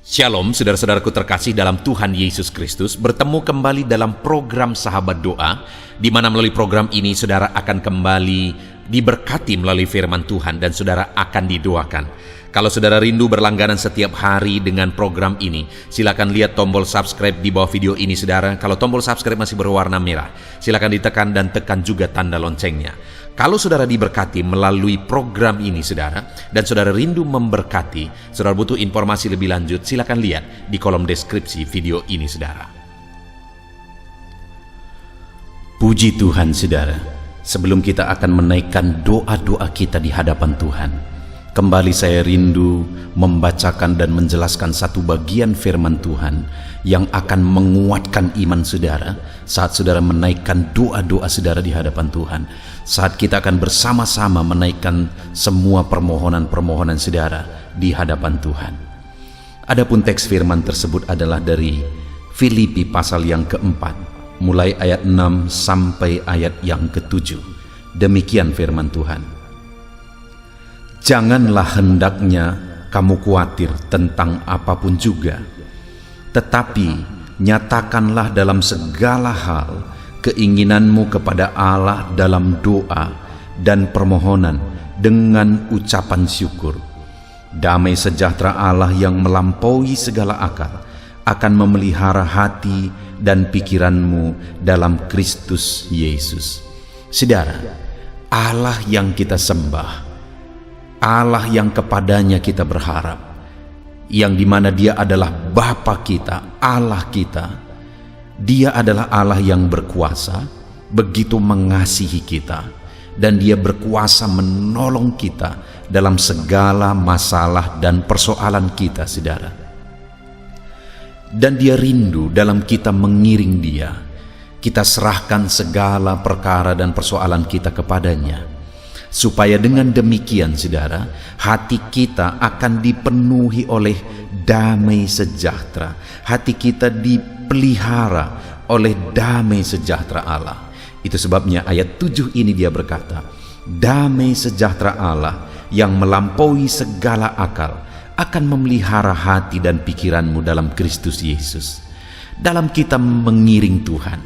Shalom, saudara-saudaraku terkasih dalam Tuhan Yesus Kristus. Bertemu kembali dalam program Sahabat Doa, di mana melalui program ini saudara akan kembali diberkati melalui firman Tuhan dan saudara akan didoakan. Kalau saudara rindu berlangganan setiap hari dengan program ini, silakan lihat tombol subscribe di bawah video ini saudara. Kalau tombol subscribe masih berwarna merah, silakan ditekan dan tekan juga tanda loncengnya. Kalau saudara diberkati melalui program ini saudara, dan saudara rindu memberkati, saudara butuh informasi lebih lanjut, silakan lihat di kolom deskripsi video ini saudara. Puji Tuhan saudara, sebelum kita akan menaikkan doa-doa kita di hadapan Tuhan, kembali saya rindu membacakan dan menjelaskan satu bagian firman Tuhan yang akan menguatkan iman saudara saat saudara menaikkan doa-doa saudara di hadapan Tuhan. Saat kita akan bersama-sama menaikkan semua permohonan-permohonan saudara di hadapan Tuhan. Adapun teks firman tersebut adalah dari Filipi pasal yang keempat, mulai ayat 6 sampai ayat yang ke-7. Demikian firman Tuhan. Janganlah hendaknya kamu khawatir tentang apapun juga, tetapi nyatakanlah dalam segala hal keinginanmu kepada Allah dalam doa dan permohonan dengan ucapan syukur. Damai sejahtera Allah yang melampaui segala akal akan memelihara hati dan pikiranmu dalam Kristus Yesus. Saudara, Allah yang kita sembah, Allah yang kepadanya kita berharap, yang dimana Dia adalah Bapa kita, Allah kita. Dia adalah Allah yang berkuasa, begitu mengasihi kita, dan Dia berkuasa menolong kita dalam segala masalah dan persoalan kita, saudara. Dan Dia rindu dalam kita mengiring Dia. Kita serahkan segala perkara dan persoalan kita kepadanya, supaya dengan demikian, saudara, hati kita akan dipenuhi oleh damai sejahtera. Hati kita dipelihara oleh damai sejahtera Allah. Itu sebabnya ayat 7 ini dia berkata, damai sejahtera Allah yang melampaui segala akal akan memelihara hati dan pikiranmu dalam Kristus Yesus. Dalam kita mengiring Tuhan,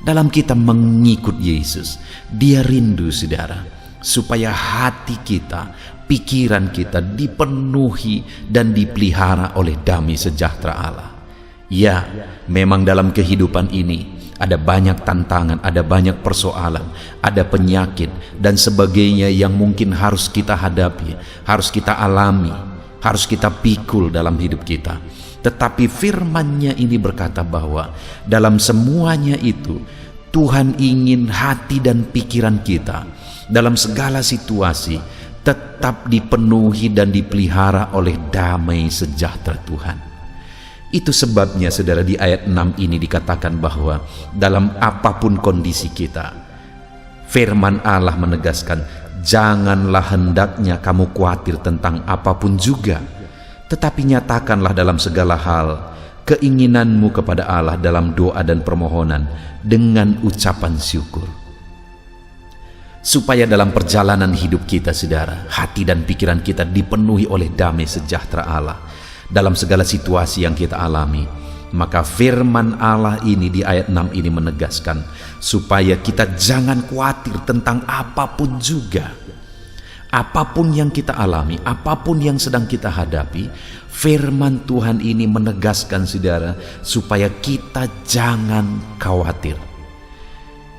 dalam kita mengikut Yesus, Dia rindu, saudara, supaya hati kita, pikiran kita dipenuhi dan dipelihara oleh damai sejahtera Allah. Ya, memang dalam kehidupan ini ada banyak tantangan, ada banyak persoalan, ada penyakit dan sebagainya yang mungkin harus kita hadapi, harus kita alami, harus kita pikul dalam hidup kita. Tetapi firman-Nya ini berkata bahwa dalam semuanya itu Tuhan ingin hati dan pikiran kita dalam segala situasi tetap dipenuhi dan dipelihara oleh damai sejahtera Tuhan. Itu sebabnya saudara di ayat 6 ini dikatakan bahwa dalam apapun kondisi kita, firman Allah menegaskan, janganlah hendaknya kamu khawatir tentang apapun juga, tetapi nyatakanlah dalam segala hal keinginanmu kepada Allah dalam doa dan permohonan dengan ucapan syukur. Supaya dalam perjalanan hidup kita, saudara, hati dan pikiran kita dipenuhi oleh damai sejahtera Allah dalam segala situasi yang kita alami. Maka firman Allah ini di ayat 6 ini menegaskan supaya kita jangan khawatir tentang apapun juga. Apapun yang kita alami, apapun yang sedang kita hadapi, firman Tuhan ini menegaskan, saudara, supaya kita jangan khawatir.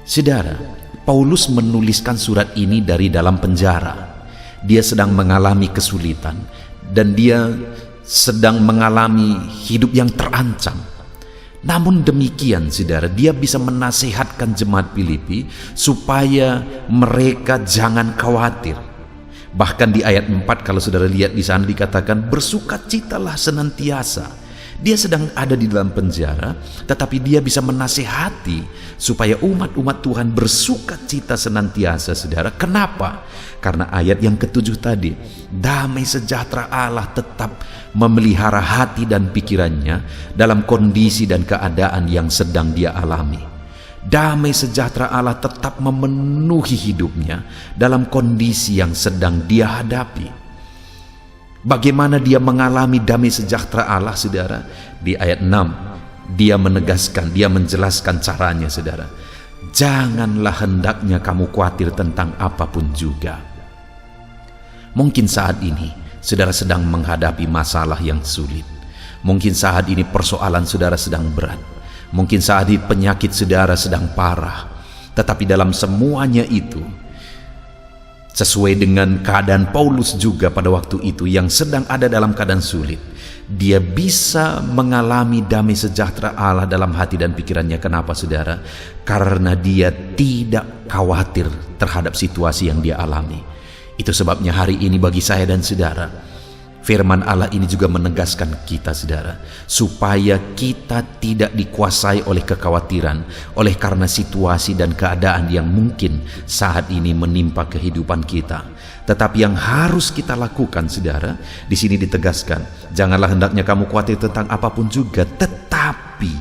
Saudara, Paulus menuliskan surat ini dari dalam penjara. Dia sedang mengalami kesulitan dan dia sedang mengalami hidup yang terancam. Namun demikian, saudara, dia bisa menasihatkan jemaat Filipi supaya mereka jangan khawatir. Bahkan di ayat 4 kalau saudara lihat di sana dikatakan bersukacitalah senantiasa. Dia sedang ada di dalam penjara, tetapi dia bisa menasihati supaya umat-umat Tuhan bersukacita senantiasa, saudara. Kenapa? Karena ayat yang ke-7 tadi, damai sejahtera Allah tetap memelihara hati dan pikirannya dalam kondisi dan keadaan yang sedang dia alami. Damai sejahtera Allah tetap memenuhi hidupnya dalam kondisi yang sedang dia hadapi. Bagaimana dia mengalami damai sejahtera Allah, saudara? Di ayat 6, dia menegaskan, dia menjelaskan caranya, saudara. Janganlah hendaknya kamu khawatir tentang apapun juga. Mungkin saat ini saudara sedang menghadapi masalah yang sulit. Mungkin saat ini persoalan saudara sedang berat. Mungkin saat ini penyakit saudara sedang parah. Tetapi dalam semuanya itu, sesuai dengan keadaan Paulus juga pada waktu itu yang sedang ada dalam keadaan sulit, dia bisa mengalami damai sejahtera Allah dalam hati dan pikirannya. Kenapa, saudara? Karena dia tidak khawatir terhadap situasi yang dia alami. Itu sebabnya hari ini bagi saya dan saudara, firman Allah ini juga menegaskan kita, saudara, supaya kita tidak dikuasai oleh kekhawatiran oleh karena situasi dan keadaan yang mungkin saat ini menimpa kehidupan kita. Tetapi yang harus kita lakukan, saudara, di sini ditegaskan, janganlah hendaknya kamu khawatir tentang apapun juga, tetapi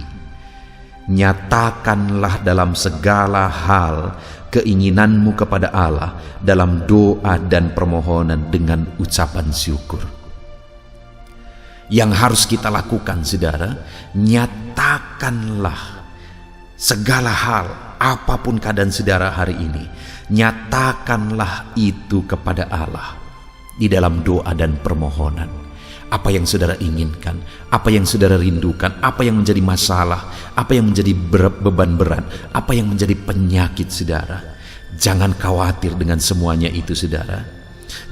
nyatakanlah dalam segala hal keinginanmu kepada Allah dalam doa dan permohonan dengan ucapan syukur. Yang harus kita lakukan, saudara, nyatakanlah segala hal, apapun keadaan saudara hari ini, nyatakanlah itu kepada Allah di dalam doa dan permohonan. Apa yang saudara inginkan, apa yang saudara rindukan, apa yang menjadi masalah, apa yang menjadi beban berat, apa yang menjadi penyakit saudara. Jangan khawatir dengan semuanya itu, saudara.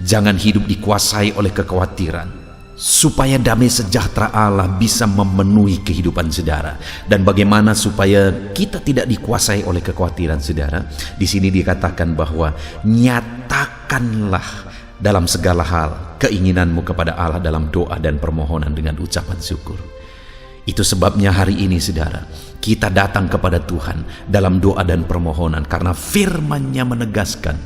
Jangan hidup dikuasai oleh kekhawatiran, supaya damai sejahtera Allah bisa memenuhi kehidupan saudara. Dan bagaimana supaya kita tidak dikuasai oleh kekhawatiran, saudara? Di sini dikatakan bahwa nyatakanlah dalam segala hal keinginanmu kepada Allah dalam doa dan permohonan dengan ucapan syukur. Itu sebabnya hari ini, saudara, kita datang kepada Tuhan dalam doa dan permohonan, karena firman-Nya menegaskan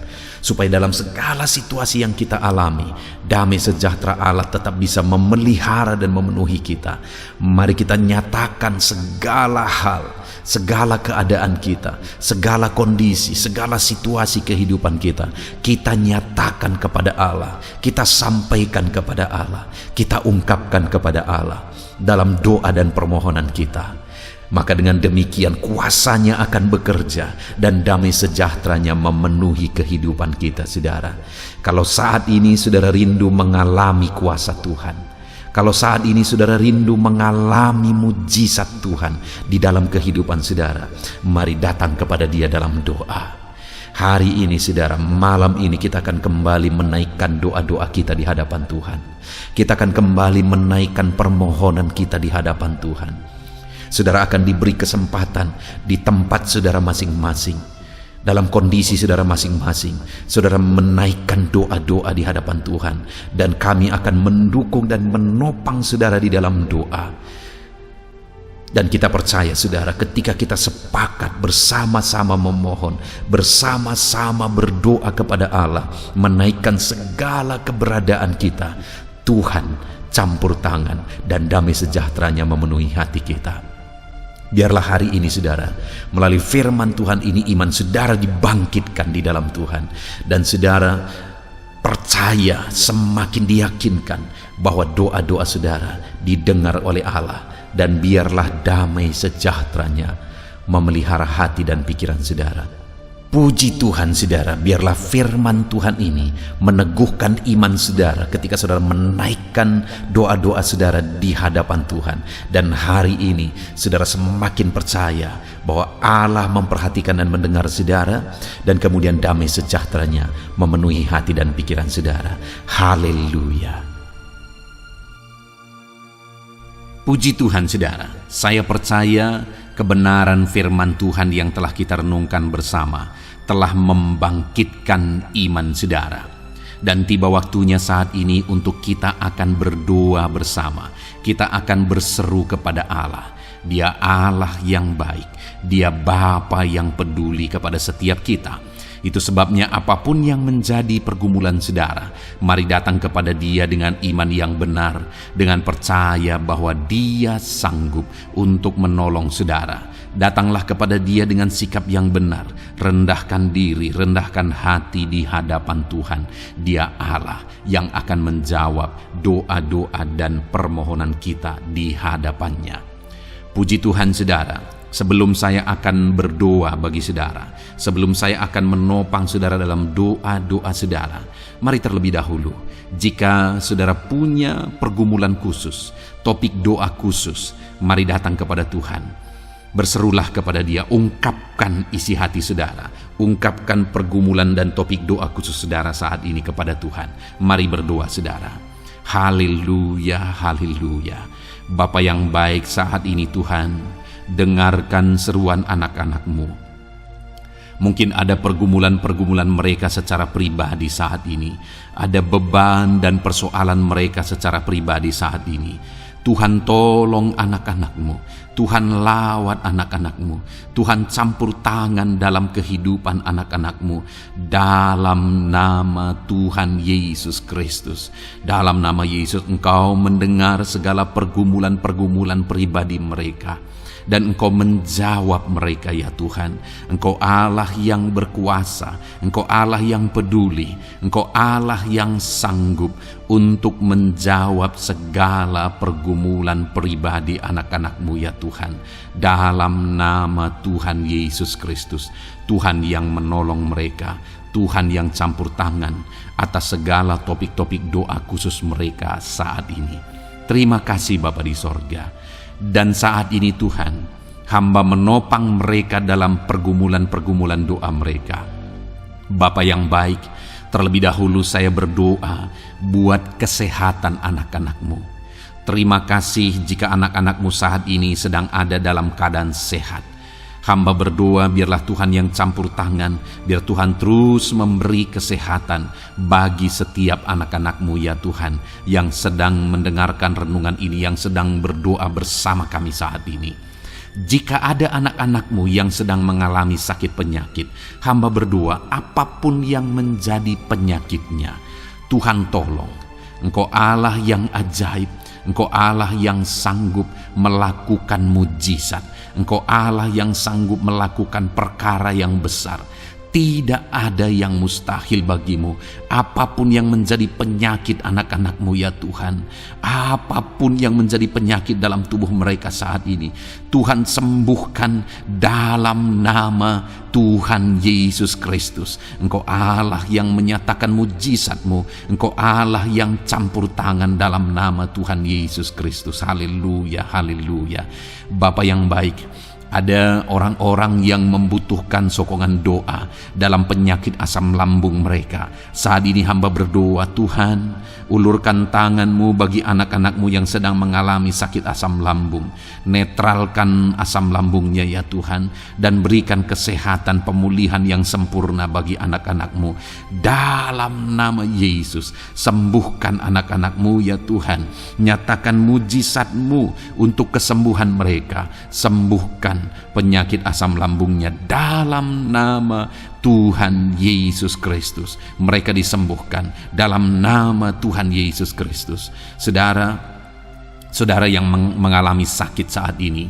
supaya dalam segala situasi yang kita alami, damai sejahtera Allah tetap bisa memelihara dan memenuhi kita. Mari kita nyatakan segala hal, segala keadaan kita, segala kondisi, segala situasi kehidupan kita, kita nyatakan kepada Allah, kita sampaikan kepada Allah, kita ungkapkan kepada Allah dalam doa dan permohonan kita. Maka dengan demikian kuasanya akan bekerja dan damai sejahteranya memenuhi kehidupan kita, saudara. Kalau saat ini saudara rindu mengalami kuasa Tuhan, kalau saat ini saudara rindu mengalami mujizat Tuhan di dalam kehidupan saudara, mari datang kepada Dia dalam doa. Hari ini, saudara, malam ini kita akan kembali menaikkan doa-doa kita di hadapan Tuhan. Kita akan kembali menaikkan permohonan kita di hadapan Tuhan. Saudara akan diberi kesempatan di tempat saudara masing-masing, dalam kondisi saudara masing-masing, saudara menaikkan doa-doa di hadapan Tuhan, dan kami akan mendukung dan menopang saudara di dalam doa. Dan kita percaya, saudara, ketika kita sepakat bersama-sama memohon, bersama-sama berdoa kepada Allah, menaikkan segala keberadaan kita, Tuhan campur tangan dan damai sejahteranya memenuhi hati kita. Biarlah hari ini, saudara, melalui firman Tuhan ini iman saudara dibangkitkan di dalam Tuhan, dan saudara percaya, semakin diyakinkan bahwa doa-doa saudara didengar oleh Allah, dan biarlah damai sejahteranya memelihara hati dan pikiran saudara. Puji Tuhan, saudara, biarlah firman Tuhan ini meneguhkan iman saudara ketika saudara menaikkan doa-doa saudara di hadapan Tuhan. Dan hari ini saudara semakin percaya bahwa Allah memperhatikan dan mendengar saudara, dan kemudian damai sejahteranya memenuhi hati dan pikiran saudara. Haleluya. Puji Tuhan, saudara, saya percaya kebenaran firman Tuhan yang telah kita renungkan bersama telah membangkitkan iman saudara. Dan tiba waktunya saat ini untuk kita akan berdoa bersama. Kita akan berseru kepada Allah. Dia Allah yang baik. Dia Bapa yang peduli kepada setiap kita. Itu sebabnya apapun yang menjadi pergumulan saudara, mari datang kepada Dia dengan iman yang benar, dengan percaya bahwa Dia sanggup untuk menolong saudara. Datanglah kepada Dia dengan sikap yang benar, rendahkan diri, rendahkan hati di hadapan Tuhan. Dia Allah yang akan menjawab doa-doa dan permohonan kita di hadapannya. Puji Tuhan saudara. Sebelum saya akan berdoa bagi saudara, sebelum saya akan menopang saudara dalam doa-doa saudara, mari terlebih dahulu, jika saudara punya pergumulan khusus, topik doa khusus, mari datang kepada Tuhan. Berserulah kepada Dia, ungkapkan isi hati saudara, ungkapkan pergumulan dan topik doa khusus saudara saat ini kepada Tuhan. Mari berdoa saudara. Haleluya, haleluya. Bapa yang baik, saat ini Tuhan, dengarkan seruan anak-anak-Mu. Mungkin ada pergumulan-pergumulan mereka secara pribadi saat ini. Ada beban dan persoalan mereka secara pribadi saat ini. Tuhan tolong anak-anak-Mu. Tuhan lawat anak-anak-Mu. Tuhan campur tangan dalam kehidupan anak-anak-Mu. Dalam nama Tuhan Yesus Kristus. Dalam nama Yesus Engkau mendengar segala pergumulan-pergumulan pribadi mereka. Dan Engkau menjawab mereka ya Tuhan. Engkau Allah yang berkuasa, Engkau Allah yang peduli, Engkau Allah yang sanggup untuk menjawab segala pergumulan pribadi anak-anak-Mu ya Tuhan. Dalam nama Tuhan Yesus Kristus, Tuhan yang menolong mereka, Tuhan yang campur tangan atas segala topik-topik doa khusus mereka saat ini. Terima kasih Bapa di sorga. Dan saat ini Tuhan, hamba menopang mereka dalam pergumulan-pergumulan doa mereka. Bapa yang baik, terlebih dahulu saya berdoa buat kesehatan anak-anak-Mu. Terima kasih jika anak-anak-Mu saat ini sedang ada dalam keadaan sehat. Hamba berdoa biarlah Tuhan yang campur tangan, biar Tuhan terus memberi kesehatan bagi setiap anak-anak-Mu ya Tuhan, yang sedang mendengarkan renungan ini, yang sedang berdoa bersama kami saat ini. Jika ada anak-anak-Mu yang sedang mengalami sakit penyakit, hamba berdoa apapun yang menjadi penyakitnya, Tuhan tolong. Engkau Allah yang ajaib, Engkau Allah yang sanggup melakukan mujizat. Engkau Allah yang sanggup melakukan perkara yang besar. Tidak ada yang mustahil bagimu. Apapun yang menjadi penyakit anak-anak-Mu ya Tuhan, apapun yang menjadi penyakit dalam tubuh mereka saat ini, Tuhan sembuhkan dalam nama Tuhan Yesus Kristus. Engkau Allah yang menyatakan mujizat-Mu, Engkau Allah yang campur tangan dalam nama Tuhan Yesus Kristus. Haleluya, haleluya. Bapa yang baik, ada orang-orang yang membutuhkan sokongan doa dalam penyakit asam lambung mereka. Saat ini hamba berdoa, Tuhan, ulurkan tangan-Mu bagi anak-anak-Mu yang sedang mengalami sakit asam lambung. Netralkan asam lambungnya ya Tuhan, dan berikan kesehatan pemulihan yang sempurna bagi anak-anak-Mu. Dalam nama Yesus, sembuhkan anak-anak-Mu ya Tuhan. Nyatakan mujizat-Mu untuk kesembuhan mereka. Sembuhkan penyakit asam lambungnya dalam nama Tuhan Yesus Kristus. Mereka disembuhkan dalam nama Tuhan Yesus Kristus. Saudara yang mengalami sakit saat ini,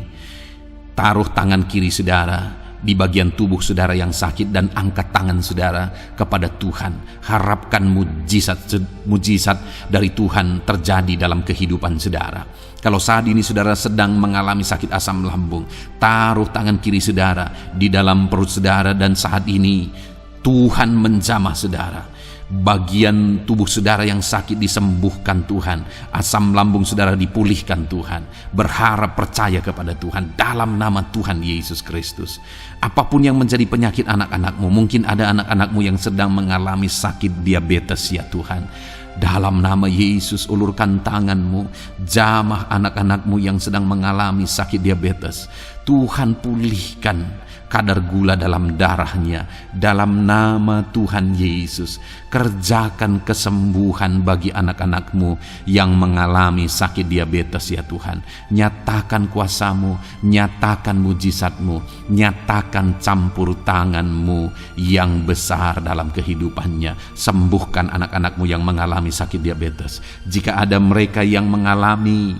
taruh tangan kiri saudara di bagian tubuh saudara yang sakit dan angkat tangan saudara kepada Tuhan. Harapkan mujizat dari Tuhan terjadi dalam kehidupan saudara. Kalau saat ini saudara sedang mengalami sakit asam lambung, taruh tangan kiri saudara di dalam perut saudara, dan saat ini Tuhan menjamah saudara. Bagian tubuh saudara yang sakit disembuhkan Tuhan. Asam lambung saudara dipulihkan Tuhan. Berharap, percaya kepada Tuhan dalam nama Tuhan Yesus Kristus. Apapun yang menjadi penyakit anak-anak-Mu, mungkin ada anak-anak-Mu yang sedang mengalami sakit diabetes ya Tuhan. Dalam nama Yesus, ulurkan tangan-Mu, jamah anak-anak-Mu yang sedang mengalami sakit diabetes. Tuhan pulihkan kadar gula dalam darahnya. Dalam nama Tuhan Yesus, kerjakan kesembuhan bagi anak-anak-Mu yang mengalami sakit diabetes ya Tuhan. Nyatakan kuasa-Mu, nyatakan mujizat-Mu, nyatakan campur tangan-Mu yang besar dalam kehidupannya. Sembuhkan anak-anak-Mu yang mengalami sakit diabetes. Jika ada mereka yang mengalami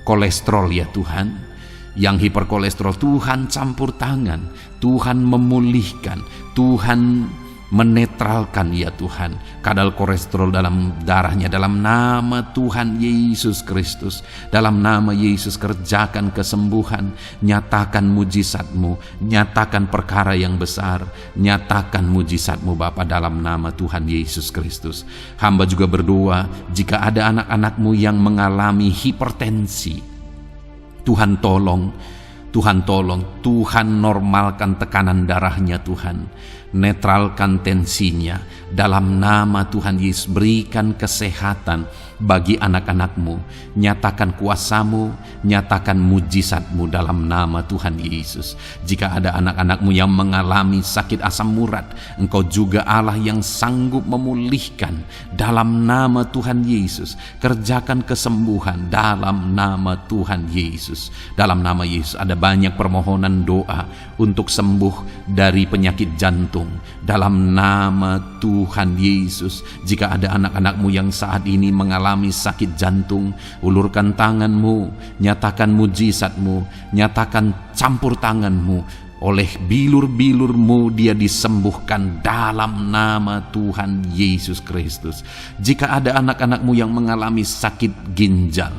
kolesterol ya Tuhan, yang hiperkolesterol, Tuhan campur tangan, Tuhan memulihkan, Tuhan menetralkan ya Tuhan kadar kolesterol dalam darahnya. Dalam nama Tuhan Yesus Kristus, dalam nama Yesus, kerjakan kesembuhan, nyatakan mujizat-Mu, nyatakan perkara yang besar, nyatakan mujizat-Mu Bapa, dalam nama Tuhan Yesus Kristus. Hamba juga berdoa jika ada anak-anak-Mu yang mengalami hipertensi, Tuhan tolong, Tuhan tolong, Tuhan normalkan tekanan darahnya Tuhan, netralkan tensinya, dalam nama Tuhan Yesus. Berikan kesehatan bagi anak-anak-Mu, nyatakan kuasa-Mu, nyatakan mujizat-Mu dalam nama Tuhan Yesus. Jika ada anak-anak-Mu yang mengalami sakit asam urat, Engkau juga Allah yang sanggup memulihkan, dalam nama Tuhan Yesus. Kerjakan kesembuhan dalam nama Tuhan Yesus. Dalam nama Yesus, ada banyak permohonan doa untuk sembuh dari penyakit jantung. Dalam nama Tuhan Yesus, jika ada anak-anak-Mu yang saat ini mengalami sakit jantung, ulurkan tangan-Mu, nyatakan mujizat-Mu, nyatakan campur tangan-Mu. Oleh bilur-bilur-Mu dia disembuhkan dalam nama Tuhan Yesus Kristus. Jika ada anak-anak-Mu yang mengalami sakit ginjal,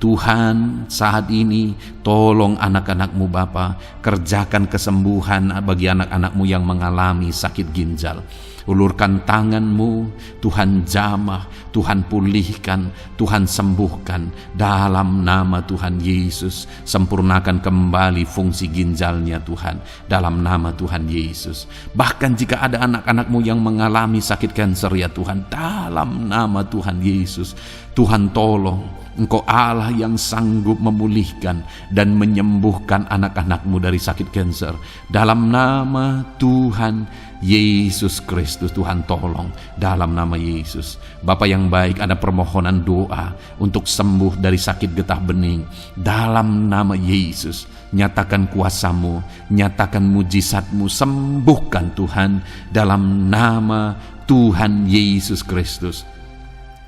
Tuhan saat ini tolong anak-anak-Mu Bapa, kerjakan kesembuhan bagi anak-anak-Mu yang mengalami sakit ginjal. Ulurkan tangan-Mu, Tuhan jamah, Tuhan pulihkan, Tuhan sembuhkan dalam nama Tuhan Yesus. Sempurnakan kembali fungsi ginjalnya Tuhan, dalam nama Tuhan Yesus. Bahkan jika ada anak-anak-Mu yang mengalami sakit kanker ya Tuhan, dalam nama Tuhan Yesus, Tuhan tolong. Engkau Allah yang sanggup memulihkan dan menyembuhkan anak-anak-Mu dari sakit kanker. Dalam nama Tuhan Yesus Kristus, Tuhan tolong dalam nama Yesus. Bapa yang baik, ada permohonan doa untuk sembuh dari sakit getah bening. Dalam nama Yesus, nyatakan kuasa-Mu, nyatakan mujizat-Mu, sembuhkan Tuhan dalam nama Tuhan Yesus Kristus.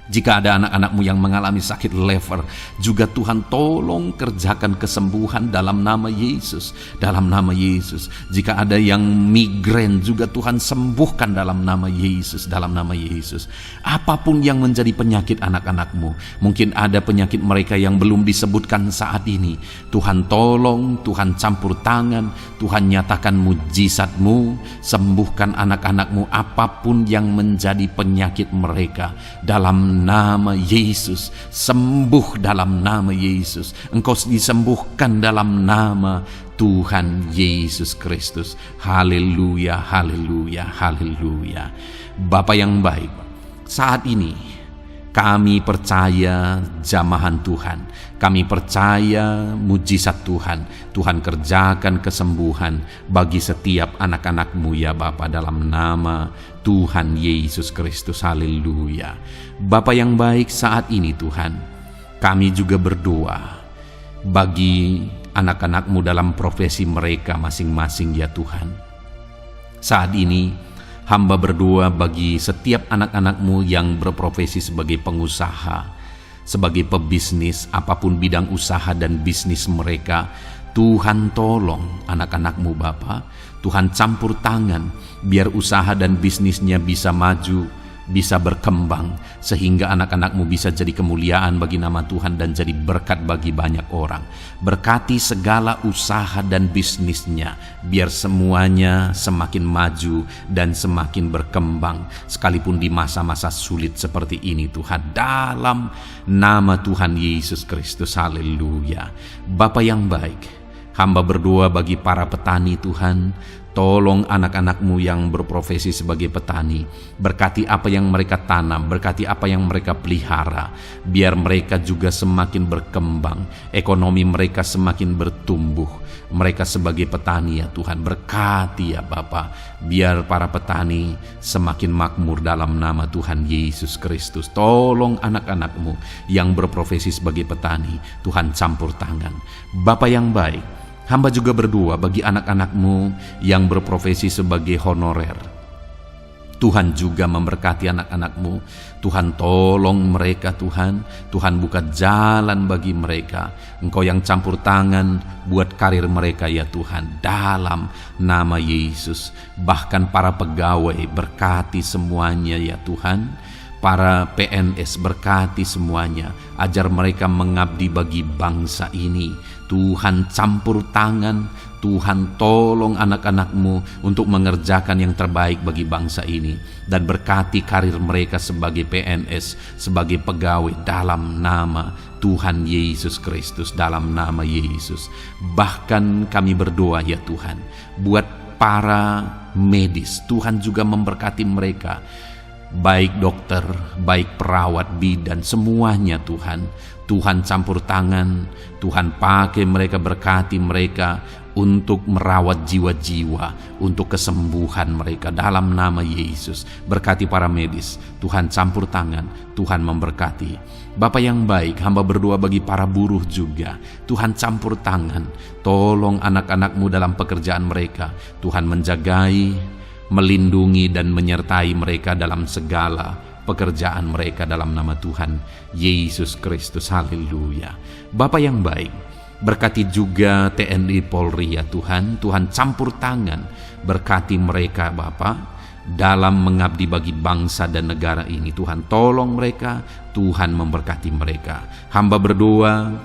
Jika ada anak-anak-Mu yang mengalami sakit lever, juga Tuhan tolong kerjakan kesembuhan dalam nama Yesus. Dalam nama Yesus. Jika ada yang migrain, juga Tuhan sembuhkan dalam nama Yesus. Dalam nama Yesus. Apapun yang menjadi penyakit anak-anak-Mu, mungkin ada penyakit mereka yang belum disebutkan saat ini, Tuhan tolong, Tuhan campur tangan, Tuhan nyatakan mujizat-Mu, sembuhkan anak-anak-Mu apapun yang menjadi penyakit mereka. Dalam nama Yesus, sembuh dalam nama Yesus. Engkau disembuhkan dalam nama Tuhan Yesus Kristus. Haleluya, haleluya, haleluya. Bapa yang baik, saat ini kami percaya jamahan Tuhan, kami percaya mujizat Tuhan. Tuhan kerjakan kesembuhan bagi setiap anak-anak-Mu ya Bapa, dalam nama Tuhan Yesus Kristus. Haleluya. Bapa yang baik, saat ini Tuhan, kami juga berdoa bagi anak-anak-Mu dalam profesi mereka masing-masing ya Tuhan. Saat ini hamba berdoa bagi setiap anak-anak-Mu yang berprofesi sebagai pengusaha, sebagai pebisnis, apapun bidang usaha dan bisnis mereka. Tuhan tolong anak-anak-Mu Bapa, Tuhan campur tangan, biar usaha dan bisnisnya bisa maju, bisa berkembang, sehingga anak-anak-Mu bisa jadi kemuliaan bagi nama Tuhan dan jadi berkat bagi banyak orang. Berkati segala usaha dan bisnisnya, biar semuanya semakin maju dan semakin berkembang, sekalipun di masa-masa sulit seperti ini Tuhan, dalam nama Tuhan Yesus Kristus. Haleluya. Bapa yang baik, hamba berdoa bagi para petani Tuhan. Tolong anak-anak-Mu yang berprofesi sebagai petani, berkati apa yang mereka tanam, berkati apa yang mereka pelihara, biar mereka juga semakin berkembang, ekonomi mereka semakin bertumbuh. Mereka sebagai petani ya Tuhan, berkati ya Bapa, biar para petani semakin makmur dalam nama Tuhan Yesus Kristus. Tolong anak-anak-Mu yang berprofesi sebagai petani, Tuhan campur tangan. Bapa yang baik, hamba juga berdoa bagi anak-anak-Mu yang berprofesi sebagai honorer. Tuhan juga memberkati anak-anak-Mu. Tuhan tolong mereka Tuhan. Tuhan buka jalan bagi mereka. Engkau yang campur tangan buat karir mereka ya Tuhan. Dalam nama Yesus. Bahkan para pegawai berkati semuanya ya Tuhan. Para PNS berkati semuanya. Ajar mereka mengabdi bagi bangsa ini. Tuhan campur tangan. Tuhan tolong anak-anak-Mu untuk mengerjakan yang terbaik bagi bangsa ini. Dan berkati karir mereka sebagai PNS, sebagai pegawai dalam nama Tuhan Yesus Kristus, dalam nama Yesus. Bahkan kami berdoa ya Tuhan, buat para medis, Tuhan juga memberkati mereka. Baik dokter, baik perawat, bidan, semuanya Tuhan. Tuhan campur tangan, Tuhan pakai mereka, berkati mereka untuk merawat jiwa-jiwa, untuk kesembuhan mereka dalam nama Yesus. Berkati para medis, Tuhan campur tangan, Tuhan memberkati. Bapa yang baik, hamba berdoa bagi para buruh juga. Tuhan campur tangan, tolong anak-anak-Mu dalam pekerjaan mereka. Tuhan menjagai, melindungi dan menyertai mereka dalam segala pekerjaan mereka dalam nama Tuhan Yesus Kristus. Haleluya. Bapa yang baik, berkati juga TNI Polri ya Tuhan. Tuhan campur tangan, berkati mereka Bapa dalam mengabdi bagi bangsa dan negara ini. Tuhan tolong mereka, Tuhan memberkati mereka. Hamba berdoa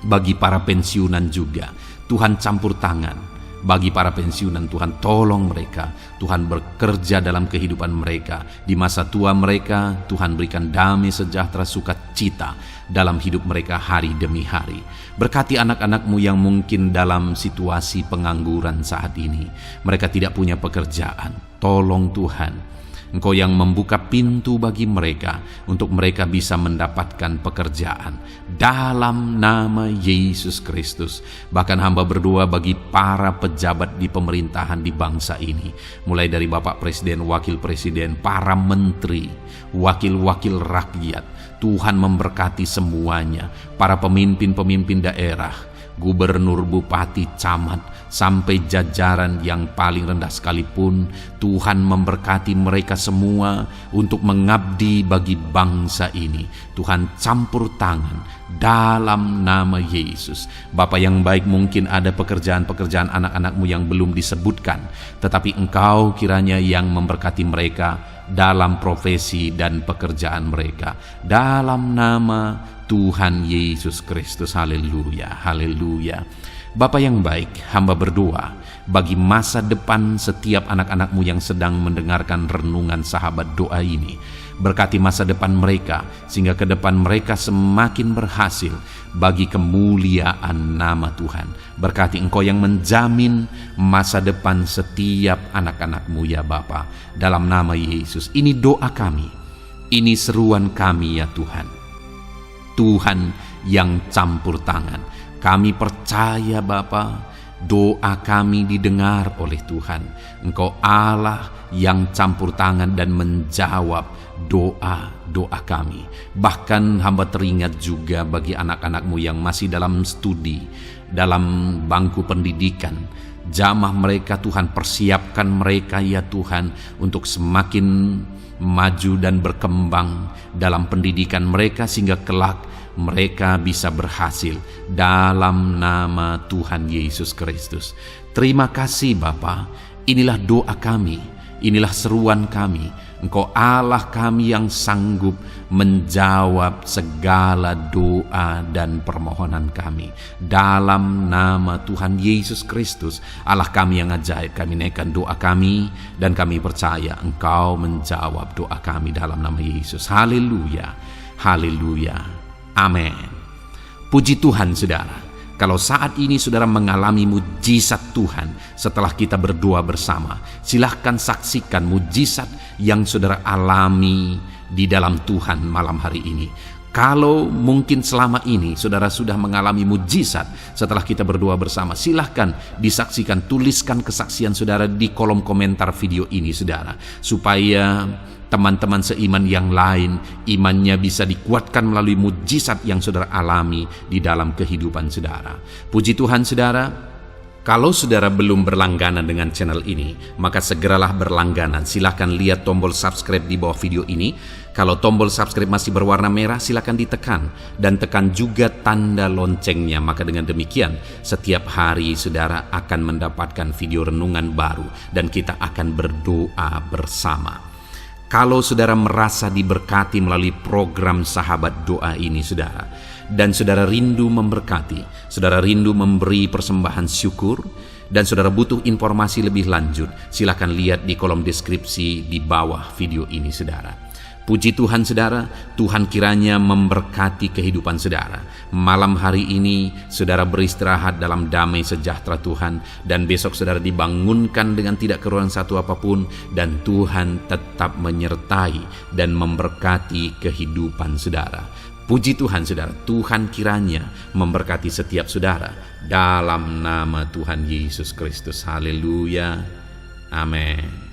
bagi para pensiunan juga. Tuhan campur tangan bagi para pensiunan, Tuhan tolong mereka. Tuhan bekerja dalam kehidupan mereka. Di masa tua mereka, Tuhan berikan damai sejahtera sukacita dalam hidup mereka hari demi hari. Berkati anak-anak-Mu yang mungkin dalam situasi pengangguran saat ini. Mereka tidak punya pekerjaan. Tolong Tuhan, Engkau yang membuka pintu bagi mereka untuk mereka bisa mendapatkan pekerjaan dalam nama Yesus Kristus. Bahkan hamba berdoa bagi para pejabat di pemerintahan di bangsa ini, mulai dari Bapak Presiden, Wakil Presiden, para menteri, wakil-wakil rakyat. Tuhan memberkati semuanya, para pemimpin-pemimpin daerah, gubernur, bupati, camat, sampai jajaran yang paling rendah sekalipun. Tuhan memberkati mereka semua untuk mengabdi bagi bangsa ini. Tuhan campur tangan dalam nama Yesus. Bapa yang baik, mungkin ada pekerjaan-pekerjaan anak-anak-Mu yang belum disebutkan, tetapi Engkau kiranya yang memberkati mereka dalam profesi dan pekerjaan mereka dalam nama Tuhan Yesus Kristus. Haleluya, haleluya. Bapa yang baik, hamba berdoa bagi masa depan setiap anak-anak-Mu yang sedang mendengarkan renungan sahabat doa ini. Berkati masa depan mereka, sehingga ke depan mereka semakin berhasil bagi kemuliaan nama Tuhan. Berkati Engkau yang menjamin masa depan setiap anak-anak-Mu ya Bapa. Dalam nama Yesus, ini doa kami, ini seruan kami ya Tuhan. Tuhan yang campur tangan. Kami percaya Bapa, doa kami didengar oleh Tuhan. Engkau Allah yang campur tangan dan menjawab doa-doa kami. Bahkan hamba teringat juga bagi anak-anak-Mu yang masih dalam studi, dalam bangku pendidikan. Jamah mereka Tuhan, persiapkan mereka ya Tuhan untuk semakin maju dan berkembang dalam pendidikan mereka, sehingga kelak mereka bisa berhasil dalam nama Tuhan Yesus Kristus. Terima kasih Bapa. Inilah doa kami, inilah seruan kami. Engkau Allah kami yang sanggup menjawab segala doa dan permohonan kami. Dalam nama Tuhan Yesus Kristus, Allah kami yang ajaib, kami naikkan doa kami dan kami percaya Engkau menjawab doa kami dalam nama Yesus. Haleluya, haleluya, amin. Puji Tuhan saudara. Kalau saat ini saudara mengalami mujizat Tuhan setelah kita berdoa bersama, silahkan saksikan mujizat yang saudara alami di dalam Tuhan malam hari ini. Kalau mungkin selama ini saudara sudah mengalami mujizat setelah kita berdoa bersama, silahkan disaksikan, tuliskan kesaksian saudara di kolom komentar video ini saudara, supaya teman-teman seiman yang lain imannya bisa dikuatkan melalui mujizat yang saudara alami di dalam kehidupan saudara. Puji Tuhan saudara, kalau saudara belum berlangganan dengan channel ini, maka segeralah berlangganan. Silahkan lihat tombol subscribe di bawah video ini. Kalau tombol subscribe masih berwarna merah, silahkan ditekan. Dan tekan juga tanda loncengnya. Maka dengan demikian, setiap hari saudara akan mendapatkan video renungan baru. Dan kita akan berdoa bersama. Kalau saudara merasa diberkati melalui program Sahabat Doa ini saudara, dan saudara rindu memberkati, saudara rindu memberi persembahan syukur, dan saudara butuh informasi lebih lanjut, silakan lihat di kolom deskripsi di bawah video ini saudara. Puji Tuhan saudara, Tuhan kiranya memberkati kehidupan saudara. Malam hari ini saudara beristirahat dalam damai sejahtera Tuhan, dan besok saudara dibangunkan dengan tidak kekurangan satu apapun, dan Tuhan tetap menyertai dan memberkati kehidupan saudara. Puji Tuhan saudara, Tuhan kiranya memberkati setiap saudara dalam nama Tuhan Yesus Kristus. Haleluya. Amin.